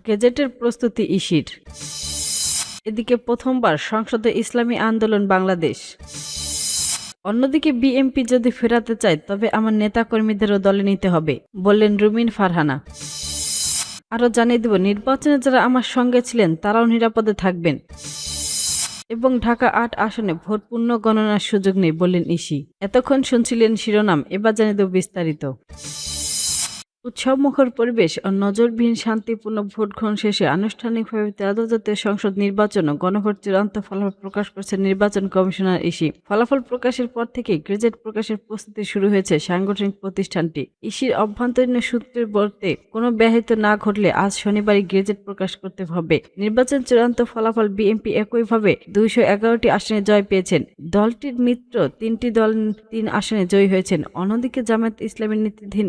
গেজেটের প্রস্তুতি ইসির। এদিকে প্রথমবার সংসদে ইসলামী আন্দোলন বাংলাদেশ। অন্যদিকে বিএনপি যদি ফেরাতে চায় তবে আমার নেতাকর্মীদেরও দলে নিতে হবে, বললেন রুমিন ফারহানা। আরও জানিয়ে দেব, নির্বাচনে যারা আমার সঙ্গে ছিলেন তারাও নিরাপদে থাকবেন এবং ঢাকা ৮ আসনে ভোট পুনঃগণনার সুযোগ নেই, বললেন ইসি। এতক্ষণ শুনছিলেন শিরোনাম, এবার জানিয়ে দেব বিস্তারিত। উৎসবমুখর পরিবেশ ও নজরবিহীন শান্তিপূর্ণ ভোট গ্রহণ শেষে আনুষ্ঠানিকভাবে 13 জাতীয় সংসদ নির্বাচন ও গণভোট চূড়ান্ত ফলাফল প্রকাশ করেছে নির্বাচন কমিশনার ইসি। ফলাফল প্রকাশের পর থেকে গেজেট প্রকাশের প্রস্তুতি শুরু হয়েছে সাংগঠনিক প্রতিষ্ঠানটি। ইসির অভ্যন্তরীণ সূত্রের বলতে কোনো ব্যাহত না ঘটলে আজ শনিবারই গেজেট প্রকাশ করতে হবে। নির্বাচন চূড়ান্ত ফলাফল বিএনপি একইভাবে 211টি আসনে জয় পেয়েছেন। দলটির মিত্র 3টি দল 3 আসনে জয়ী হয়েছেন। অন্যদিকে জামায়াতে ইসলামী নেতৃত্বাধীন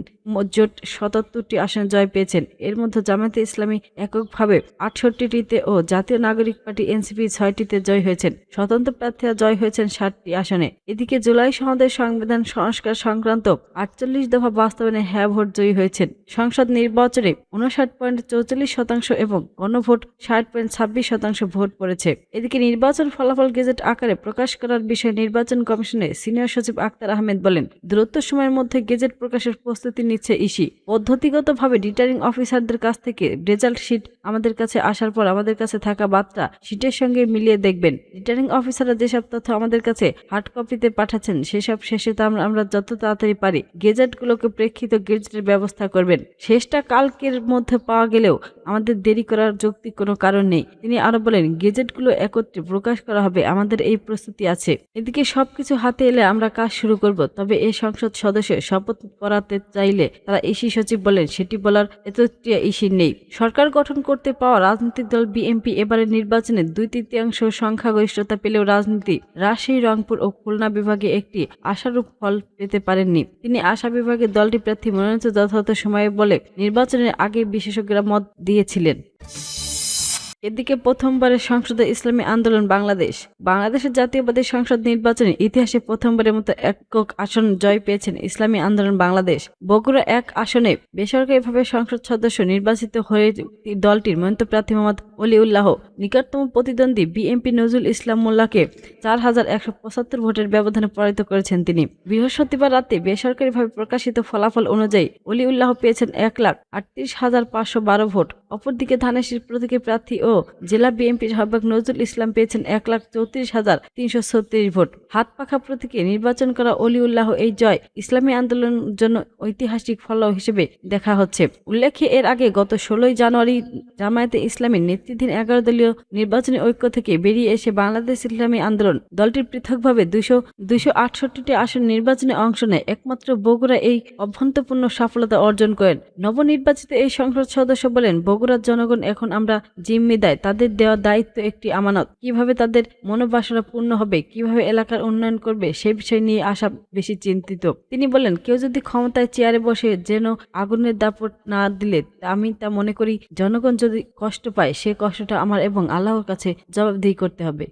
জোট 77টি আসনে জয় পেয়েছেন। এর মধ্যে জামায়াতে ইসলামী এককভাবে 68টিতে ও জাতীয় নাগরিক পার্টি এনসিপি 6টিতে জয় হয়েছেন। স্বতন্ত্র প্রার্থীরা জয় হয়েছেন 60টি আসনে। এদিকে জুলাই সনদের সংবিধান সংস্কার সংক্রান্ত 48 দফা বাস্তবায়নে হ্যাঁ ভোট জয়ী হয়েছেন। সংসদ নির্বাচনে 59.44% এবং গণভোট 60.26% ভোট পড়েছে। এদিকে নির্বাচন ফলাফল গেজেট আকারে প্রকাশ করার বিষয়ে নির্বাচন কমিশনের সিনিয়র সচিব আক্তার আহমেদ বলেন, দ্রুত সময়ের মধ্যে গেজেট প্রকাশের প্রস্তুতি নিচ্ছে ইসি। পদ্ধতিগতভাবে রিটার্নিং অফিসারদের কাছ থেকে রেজাল্ট শিট আমাদের কাছে আসার পর আমাদের কাছে থাকা বার্তা শিটের সঙ্গে মিলিয়ে দেখবেন। রিটার্নিং অফিসাররা যেসব তথ্য আমাদের কাছে হার্ড কপিতে পাঠাচ্ছেন সেসব শেষে আমরা যত তাড়াতাড়ি পারি গেজেটগুলোকে প্রেক্ষিত গেজেটের ব্যবস্থা করবেন। শেষটা কালকের মধ্যে পাওয়া গেলেও আমাদের দেরি করার যৌক্তিক কোনো কারণ নেই। তিনি আরো বলেন, গেজেটগুলো একত্রে প্রকাশ করা হবে, আমাদের এই প্রস্তুতি আছে। এদিকে সবকিছু হাতে এলে আমরা কাজ শুরু করব। তবে এই সংসদ সদস্য শপথ করাতে চাইলে তারা ইসি সচিব বলেন, সেটি বলার এতটা ইসির নেই। সরকার গঠন করতে পাওয়া রাজনৈতিক দল বিএনপি এবারের নির্বাচনে 2/3 সংখ্যাগরিষ্ঠতা পেলেও রাজনীতি রাজশাহী, রংপুর ও খুলনা বিভাগে একটি আশারূপ ফল পেতে পারেননি। তিনি আশা বিভাগে দলটি প্রার্থী মনোনীত যথাযথ সময়ে বলে নির্বাচনের আগে বিশেষজ্ঞরা মত দিয়েছিলেন। এদিকে প্রথমবারের সংসদে ইসলামী আন্দোলন বাংলাদেশের জাতীয়বাদী সংসদ নির্বাচনে ইতিহাসে প্রথমবারের মতো একক আসন জয় পেয়েছেন ইসলামী আন্দোলন বাংলাদেশ। বগুড়া 1 আসনে বেসরকারিভাবে সংসদ সদস্য নির্বাচিত হয়ে দলটির মনোনীত প্রার্থী মোহাম্মদ অলিউল্লাহ নিকটতম প্রতিদ্বন্দ্বী বিএনপি নজরুল ইসলাম মোল্লাকে 4175 ভোটের ব্যবধানে পরাজিত করেছেন তিনি। বৃহস্পতিবার রাতে বেসরকারিভাবে প্রকাশিত ফলাফল অনুযায়ী অলিউল্লাহ পেয়েছেন 1,38,512 ভোট। অপরদিকে ধানেশীর প্রতীকে প্রার্থী ও জেলা বিএনপির আহ্বায়ক নজরুল ইসলাম পেয়েছেন 1,34,336 ভোট। হাত পাখা প্রতীকে নির্বাচন করা অলিউল্লাহ এই জয় ইসলামী আন্দোলনের জন্য ঐতিহাসিক ফল হিসেবে দেখা হচ্ছে। উল্লেখ্য, এর আগে গত 16 জানুয়ারি জামায়াতে ইসলামীর নেতৃত্বাধীন 11 দলীয় নির্বাচনী ঐক্য থেকে বেরিয়ে এসে বাংলাদেশ ইসলামী আন্দোলন দলটির পৃথকভাবে 268টি আসন নির্বাচনে অংশ নেয়। একমাত্র বগুড়া এই অভ্যন্তরপূর্ণ সফলতা অর্জন করেন। নবনির্বাচিত এই সংসদ সদস্য বলেন, বগুড়ার জনগণ এখন আমরা জিম্মি দেয়, তাদের দেওয়া দায়িত্ব একটি আমানত। কিভাবে তাদের মনোবাসনা পূর্ণ হবে, কিভাবে এলাকার উন্নয়ন করবে সে বিষয় নিয়ে আশা বেশি চিন্তিত। তিনি বলেন, কেউ যদি ক্ষমতায় চেয়ারে বসে যেন আগুনের দাপট না দিলে আমি তা মনে করি, জনগণ যদি কষ্ট পায় সে কষ্টটা আমার এবং আল্লাহর কাছে জবাবদিহি করতে হবে।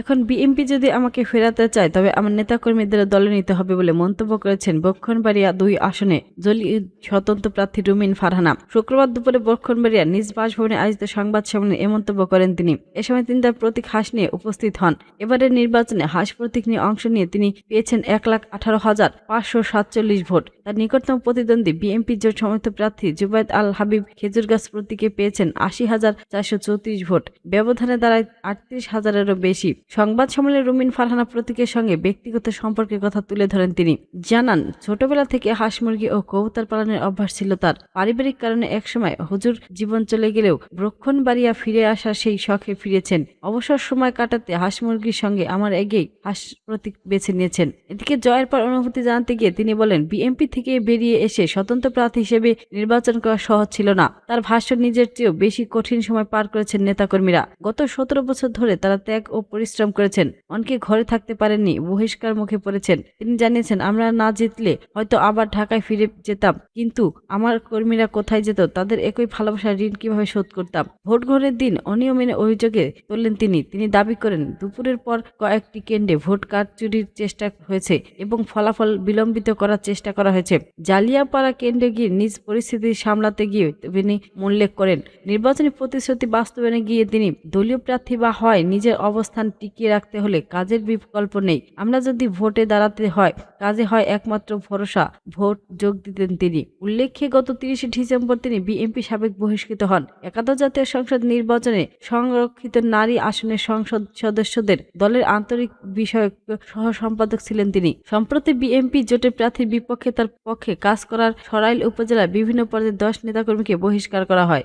এখন বিএনপি যদি আমাকে ফেরাতে চায় তবে আমার নেতাকর্মীদের দলে নিতে হবে বলে মন্তব্য করেছেন ব্রহ্মণবাড়িয়া 2 আসনে দলীয় স্বতন্ত্র প্রার্থী রুমিন ফারহানা। শুক্রবার দুপুরে ব্রহ্মণবাড়িয়া নিজ বাসভবনে আয়োজিত সংবাদ সম্মেলনে এ মন্তব্য করেন তিনি। এ সময় তিনি তার প্রতীক হাঁস নিয়ে উপস্থিত হন। এবারের নির্বাচনে হাঁস প্রতীক নিয়ে অংশ নিয়ে তিনি পেয়েছেন 1,18,547 ভোট। তার নিকটতম প্রতিদ্বন্দ্বী বিএনপি জোট সমর্থিত প্রার্থী জুবায়েদ আল হাবিব খেজুরগাছ প্রতীকে পেয়েছেন 80,434 ভোট। ব্যবধানে দাঁড়ায় 38,000-এরও বেশি। সংবাদ সম্মেলনে রুমিন ফারহানা প্রতীকের সঙ্গে ব্যক্তিগত সম্পর্কের কথা তুলে ধরেন। তিনি জানান, ছোটবেলা থেকে হাঁস মুরগি ও কবুতর পালনের অভ্যাস ছিল তার। পারিবারিক কারণে একসময় হুজুর জীবন চলে গেলেও ব্রহ্মণবাড়িয়া ফিরে আসার সেই শখে ফিরেছেন। অবসর সময় কাটাতে হাঁস মুরগির সঙ্গে আমার এগেই হাঁস প্রতীক বেছে নিয়েছেন। এদিকে জয়ের পর অনুভূতি জানাতে গিয়ে তিনি বলেন, বিএনপি থেকে বেরিয়ে এসে স্বতন্ত্র প্রার্থী হিসেবে নির্বাচন করা সহজ ছিল না। তার ভাষ্য, নিজের চেয়েও বেশি কঠিন সময় পার করেছেন নেতাকর্মীরা। গত 17 বছর ধরে তারা ত্যাগ ও পরিশ্রম পরিশ্রম করেছেন, অনেকে ঘরে থাকতে পারেননি, বহিষ্কার মুখে পড়েছেন। তিনি জানিয়েছেন, আমরা না জিতলে হয়তো আবার ঢাকায় ফিরে যেতাম, কিন্তু আমার কর্মীরা কোথায় যেত, তাদের একই ভালোবাসার ঋণ কিভাবে শোধ করতাম। ভোট গ্রহণের দিন অনিয়মের অভিযোগে তুললেন তিনি দাবি করেন দুপুরের পর কয়েকটি কেন্দ্রে ভোট কারচুরির চেষ্টা হয়েছে এবং ফলাফল বিলম্বিত করার চেষ্টা করা হয়েছে। জালিয়াপাড়া কেন্দ্রে গিয়ে নিজ পরিস্থিতি সামলাতে গিয়ে তিনি উল্লেখ করেন, নির্বাচনী প্রতিশ্রুতি বাস্তবায়নে গিয়ে তিনি দলীয় প্রার্থী বা হয় নিজের অবস্থান টিকিয়ে রাখতে হলে কাজের বিকল্প নেই। আমরা যদি ভোটে দাঁড়াতে হয়, কাজে হয় একমাত্র ভরসা ভোট, যোগ দিতেন তিনি। উল্লেখ্য, গত 30 ডিসেম্বর তিনি বিএনপি সাবেক বহিষ্কৃত হন। একাদশ জাতীয় সংসদ নির্বাচনে সংরক্ষিত নারী আসনের সংসদ সদস্যদের দলের আন্তরিক বিষয়ক সহ সম্পাদক ছিলেন তিনি। সম্প্রতি বিএনপি জোটের প্রার্থীর বিপক্ষে তার পক্ষে কাজ করার সরাইল উপজেলার বিভিন্ন পর্যায়ে 10 নেতাকর্মীকে বহিষ্কার করা হয়।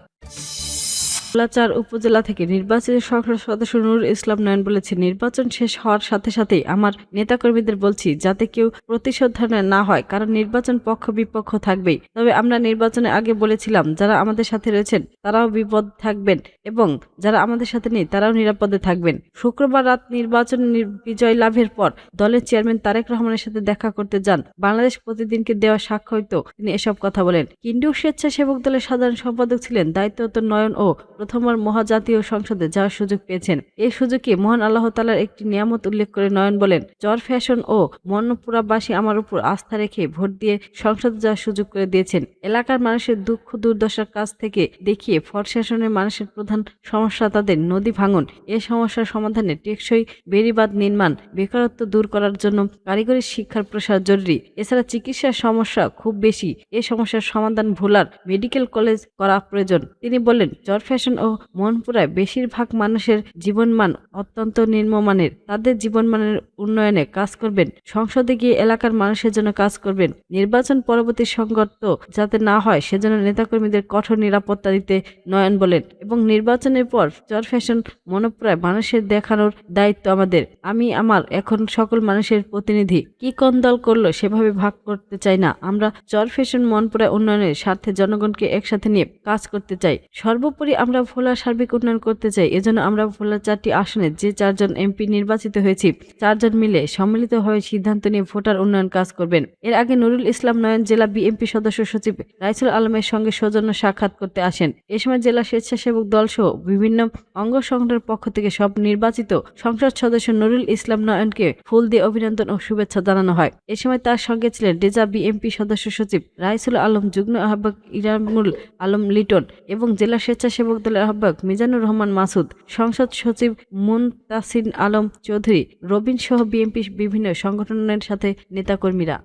ভোলা উপজেলা থেকে নির্বাচিত সংসদ সদস্য নুরুল ইসলাম নয়ন বলেছেন, নির্বাচন শেষ হওয়ার সাথে সাথেই আমার নেতাকর্মীদের বলছি যাতে কেউ প্রতিশোধ না হয়, কারণ নির্বাচন পক্ষ বিপক্ষ থাকবেই। তবে আমরা নির্বাচনের আগে বলেছিলাম যারা আমাদের সাথে রয়েছেন তারাও বিপদ থাকবেন এবং যারা আমাদের সাথে নেই তারাও নিরাপদে থাকবেন। শুক্রবার রাত নির্বাচন বিজয় লাভের পর দলের চেয়ারম্যান তারেক রহমানের সাথে দেখা করতে যান বাংলাদেশ প্রতিদিনকে দেওয়া সাক্ষ্যত তিনি এসব কথা বলেন। কেন্দ্রীয় স্বেচ্ছাসেবক দলের সাধারণ সম্পাদক ছিলেন দায়িত্বরত নয়ন ও প্রথমবার মহাজাতীয় সংসদে যাওয়ার সুযোগ পেয়েছেন। এই সুযোগে মহান আল্লাহ তাআলার একটি নিয়ামত উল্লেখ করে নয়ন বলেন, চর ফ্যাশন ও মন্নপুরাবাসী আমার উপর আস্থা রেখে ভোট দিয়ে সংসদে যাওয়ার সুযোগ করে দিয়েছেন। এলাকার মানুষের দুঃখ দুর্দশার কাছ থেকে দেখিয়ে ফরশাসনের মানুষের প্রধান সমস্যা তাদের নদী ভাঙন, এ সমস্যার সমাধানে টেকসই বেড়িবাঁধ নির্মাণ, বেকারত্ব দূর করার জন্য কারিগরি শিক্ষার প্রসার জরুরি। এছাড়া চিকিৎসার সমস্যা খুব বেশি, এ সমস্যার সমাধান ভোলার মেডিকেল কলেজ করা প্রয়োজন। তিনি বলেন, চর ফ্যাশন ও মনপুরায় বেশিরভাগ মানুষের জীবনমান অত্যন্ত নিম্নমানের, তাদের জীবনমানের উন্নয়নে কাজ করবেন। সংসদে গিয়ে এলাকার মানুষের জন্য কাজ করবেন। নির্বাচন পরবর্তী সংঘর্ষ যাতে না হয় সেজন্য নেতাকর্মীদের কঠোর নিরাপত্তা দিতে নয়ন বলেন এবং নির্বাচনের পর চর ফ্যাশন মনপুরায় মানুষের দেখানোর দায়িত্ব আমাদের। আমি আমার এখন সকল মানুষের প্রতিনিধি, কি কোন দল করলো সেভাবে ভাগ করতে চাই না। আমরা চর ফ্যাশন মনপুরায় উন্নয়নের স্বার্থে জনগণকে একসাথে নিয়ে কাজ করতে চাই। সর্বোপরি আমরা ভোলার সার্বিক উন্নয়ন করতে চাই। এজন্য আমরা ভোলার 4টি আসনে যে 4 জন এমপি নির্বাচিত হয়েছি 4 জন মিলে সম্মিলিতভাবে সিদ্ধান্ত নিয়ে ভোটার উন্নয়ন কাজ করবেন। এর আগে নুরুল ইসলাম নয়ন জেলা বিএনপি সদস্য সচিব রাইসুল আলমের সঙ্গে সৌজন্য সাক্ষাৎ করতে আসেন। এ সময় জেলা স্বেচ্ছাসেবক দল সহ বিভিন্ন অঙ্গ সংগঠনের পক্ষ থেকে সব নির্বাচিত সংসদ সদস্য নুরুল ইসলাম নয়নকে ফুল দিয়ে অভিনন্দন ও শুভেচ্ছা জানানো হয়। এ সময় তার সঙ্গে ছিলেন ডেজা বিএনপি সদস্য সচিব রাইসুল আলম, যুগ্ম আহ্বায়ক ইরামুল আলম লিটন এবং জেলা স্বেচ্ছাসেবক দলের আহ্বায়ক মিজানুর রহমান মাসুদ, সংসদ সচিব মুনতাসির আলম চৌধুরী, রবিন সহ বিএনপি বিভিন্ন সংগঠনের সাথে নেতাকর্মীরা।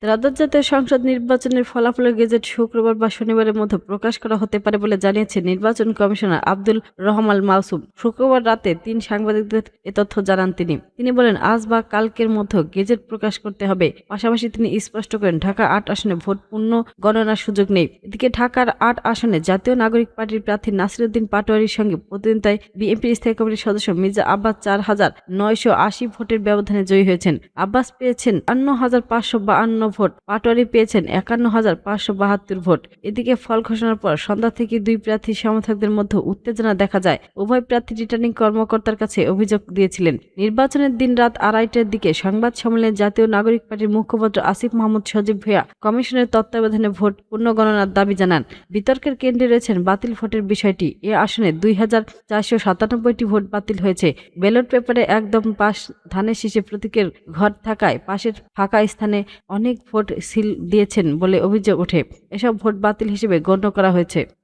ত্রয়োদশ জাতীয় সংসদ নির্বাচনের ফলাফলের গেজেট শুক্রবার বা শনিবারের মধ্যে প্রকাশ করা হতে পারে বলে জানিয়েছেন নির্বাচন কমিশনার আব্দুল রহমান মাসুম। শুক্রবার রাতে 3 সাংবাদিকদের এ তথ্য জানান তিনি বলেন, আজ বা কালকের মধ্যে গেজেট প্রকাশ করতে হবে। পাশাপাশি তিনি স্পষ্ট করেন, ঢাকা 8 আসনে ভোট পূর্ণ গণনার সুযোগ নেই। এদিকে ঢাকার 8 আসনে জাতীয় নাগরিক পার্টির প্রার্থী নাসিরউদ্দিন পাটোয়ারির সঙ্গে প্রতিদ্বন্দ্বিতায় বিএনপির স্থায়ী কমিটির সদস্য মির্জা আব্বাস 4,980 ভোটের ব্যবধানে জয়ী হয়েছেন। আব্বাস পেয়েছেন 52,552 ভোট, পাটোয়ারি পেয়েছেন 51,572 ভোট। এদিকে ফল ঘোষণার পর সন্ধ্যা থেকে 2 প্রার্থী সমর্থকদের মধ্যে উত্তেজনা দেখা যায়। উভয় প্রার্থী রিটার্নিং কর্মকর্তার কাছে অভিযোগ দিয়েছিলেন। নির্বাচনের দিন রাত 2:30টার দিকে সংবাদ সম্মেলনে জাতীয় নাগরিক পার্টির মুখপাত্র আসিফ মাহমুদ সজীব ভূঁইয়া কমিশনের তত্ত্বাবধানে ভোট পুনর্গণনার দাবি জানান। বিতর্কের কেন্দ্রে রয়েছেন বাতিল ভোটের বিষয়টি। এ আসনে 2,497টি ভোট বাতিল হয়েছে। ব্যালট পেপারে একদম পাশ ধানের শীষে প্রতীকের ঘর থাকায় পাশের ফাঁকা স্থানে অনেক ভোট সিল দিয়েছেন বলে অভিযোগ ওঠে। এসব ভোট বাতিল হিসেবে গণ্য করা হয়েছে।